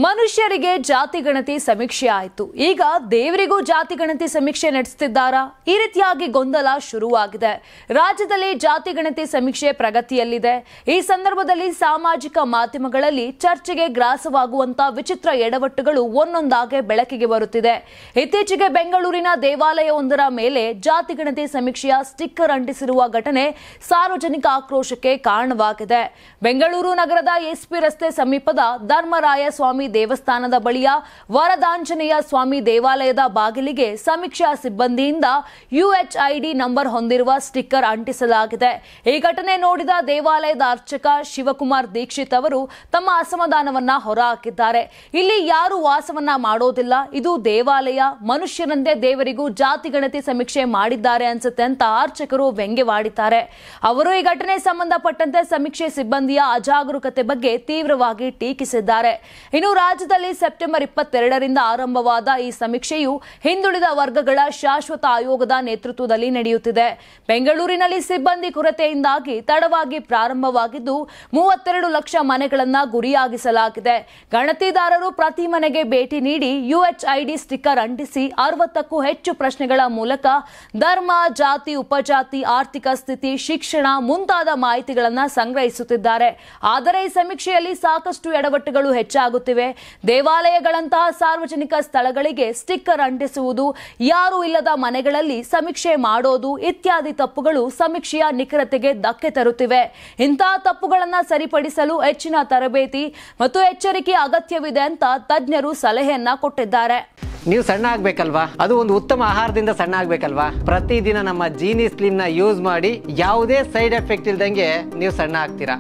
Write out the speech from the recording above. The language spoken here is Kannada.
ಮನುಷ್ಯರಿಗೆ ಜಾತಿ ಗಣತಿ ಸಮೀಕ್ಷೆ ಆಯಿತು. ಈಗ ದೇವರಿಗೂ ಜಾತಿ ಗಣತಿ ಸಮೀಕ್ಷೆ ನಡೆಸುತ್ತಿದ್ದಾರಾ? ಈ ರೀತಿಯಾಗಿ ಗೊಂದಲ ಶುರುವಾಗಿದೆ. ರಾಜ್ಯದಲ್ಲಿ ಜಾತಿ ಗಣತಿ ಸಮೀಕ್ಷೆ ಪ್ರಗತಿಯಲ್ಲಿದೆ. ಈ ಸಂದರ್ಭದಲ್ಲಿ ಸಾಮಾಜಿಕ ಮಾಧ್ಯಮಗಳಲ್ಲಿ ಚರ್ಚೆಗೆ ಗ್ರಾಸವಾಗುವಂತಹ ವಿಚಿತ್ರ ಎಡವಟ್ಟುಗಳು ಒಂದೊಂದಾಗೆ ಬೆಳಕಿಗೆ ಬರುತ್ತಿದೆ. ಇತ್ತೀಚೆಗೆ ಬೆಂಗಳೂರಿನ ದೇವಾಲಯವೊಂದರ ಮೇಲೆ ಜಾತಿ ಗಣತಿ ಸಮೀಕ್ಷೆಯ ಸ್ಟಿಕ್ಕರ್ ಅಂಟಿಸಿರುವ ಘಟನೆ ಸಾರ್ವಜನಿಕ ಆಕ್ರೋಶಕ್ಕೆ ಕಾರಣವಾಗಿದೆ. ಬೆಂಗಳೂರು ನಗರದ ಎಸ್ಪಿ ರಸ್ತೆ ಸಮೀಪದ ಧರ್ಮರಾಯ ಸ್ವಾಮಿ ದೇವಸ್ಥಾನದ ಬಳಿಯ ವರದಾಂಜನೇಯ ಸ್ವಾಮಿ ದೇವಾಲಯದ ಬಾಗಿಲಿಗೆ ಸಮೀಕ್ಷಾ ಸಿಬ್ಬಂದಿಯಿಂದ ಯುಎಚ್ಐಡಿ ನಂಬರ್ ಹೊಂದಿರುವ ಸ್ಟಿಕ್ಕರ್ ಅಂಟಿಸಲಾಗಿದೆ. ಈ ಘಟನೆ ನೋಡಿದ ದೇವಾಲಯದ ಅರ್ಚಕ ಶಿವಕುಮಾರ್ ದೀಕ್ಷಿತ್ ಅವರು ತಮ್ಮ ಅಸಮಾಧಾನವನ್ನ ಹೊರಹಾಕಿದ್ದಾರೆ. ಇಲ್ಲಿ ಯಾರು ವಾಸವನ್ನ ಮಾಡೋದಿಲ್ಲ, ಇದು ದೇವಾಲಯ, ಮನುಷ್ಯರಂತೆ ದೇವರಿಗೂ ಜಾತಿ ಗಣತಿ ಸಮೀಕ್ಷೆ ಮಾಡಿದ್ದಾರೆ ಅನ್ಸುತ್ತೆ ಅಂತ ಅರ್ಚಕರು ವ್ಯಂಗ್ಯವಾಡಿದ್ದಾರೆ. ಅವರು ಈ ಘಟನೆ ಸಂಬಂಧಪಟ್ಟಂತೆ ಸಮೀಕ್ಷೆ ಸಿಬ್ಬಂದಿಯ ಅಜಾಗರೂಕತೆ ಬಗ್ಗೆ ತೀವ್ರವಾಗಿ ಟೀಕಿಸಿದ್ದಾರೆ. ಇನ್ನು ರಾಜ್ಯದಲ್ಲಿ ಸೆಪ್ಟೆಂಬರ್ 22ರಿಂದ ಆರಂಭವಾದ ಈ ಸಮೀಕ್ಷೆಯು ಹಿಂದುಳಿದ ವರ್ಗಗಳ ಶಾಶ್ವತ ಆಯೋಗದ ನೇತೃತ್ವದಲ್ಲಿ ನಡೆಯುತ್ತಿದೆ. ಬೆಂಗಳೂರಿನಲ್ಲಿ ಸಿಬ್ಬಂದಿ ಕೊರತೆಯಿಂದಾಗಿ ತಡವಾಗಿ ಪ್ರಾರಂಭವಾಗಿದ್ದು 32 ಲಕ್ಷ ಮನೆಗಳನ್ನು ಗುರಿಯಾಗಿಸಲಾಗಿದೆ. ಗಣತಿದಾರರು ಪ್ರತಿ ಮನೆಗೆ ಭೇಟಿ ನೀಡಿ ಯುಎಚ್ಐಡಿ ಸ್ಟಿಕ್ಕರ್ ಅಂಟಿಸಿ 60ಕ್ಕೂ ಹೆಚ್ಚು ಪ್ರಶ್ನೆಗಳ ಮೂಲಕ ಧರ್ಮ, ಜಾತಿ, ಉಪಜಾತಿ, ಆರ್ಥಿಕ ಸ್ಥಿತಿ, ಶಿಕ್ಷಣ ಮುಂತಾದ ಮಾಹಿತಿಗಳನ್ನು ಸಂಗ್ರಹಿಸುತ್ತಿದ್ದಾರೆ. ಆದರೆ ಈ ಸಮೀಕ್ಷೆಯಲ್ಲಿ ಸಾಕಷ್ಟು ಎಡವಟ್ಟುಗಳು ಹೆಚ್ಚಾಗುತ್ತಿವೆ. ದೇವಾಲಯಗಳಂತಹ ಸಾರ್ವಜನಿಕ ಸ್ಥಳಗಳಿಗೆ ಸ್ಟಿಕ್ಕರ್ ಅಂಟಿಸುವುದು, ಯಾರೂ ಇಲ್ಲದ ಮನೆಗಳಲ್ಲಿ ಸಮೀಕ್ಷೆ ಮಾಡೋದು ಇತ್ಯಾದಿ ತಪ್ಪುಗಳು ಸಮೀಕ್ಷೆಯ ನಿಖರತೆಗೆ ಧಕ್ಕೆ ತರುತ್ತಿವೆ. ಇಂತಹ ತಪ್ಪುಗಳನ್ನು ಸರಿಪಡಿಸಲು ಹೆಚ್ಚಿನ ತರಬೇತಿ ಮತ್ತು ಎಚ್ಚರಿಕೆ ಅಗತ್ಯವಿದೆ ಅಂತ ತಜ್ಞರು ಸಲಹೆಯನ್ನ ಕೊಟ್ಟಿದ್ದಾರೆ. ನೀವು ಸಣ್ಣ ಆಗ್ಬೇಕಲ್ವಾ? ಅದು ಒಂದು ಉತ್ತಮ ಆಹಾರದಿಂದ ಸಣ್ಣ ಆಗ್ಬೇಕಲ್ವಾ? ಪ್ರತಿದಿನ ನಮ್ಮ ಜೀನಿ ಸ್ಲಿಮ್ ನ ಯೂಸ್ ಮಾಡಿ ಯಾವುದೇ ಸೈಡ್ ಎಫೆಕ್ಟ್ ಇಲ್ದಂಗೆ ನೀವು ಸಣ್ಣ ಆಗ್ತೀರಾ.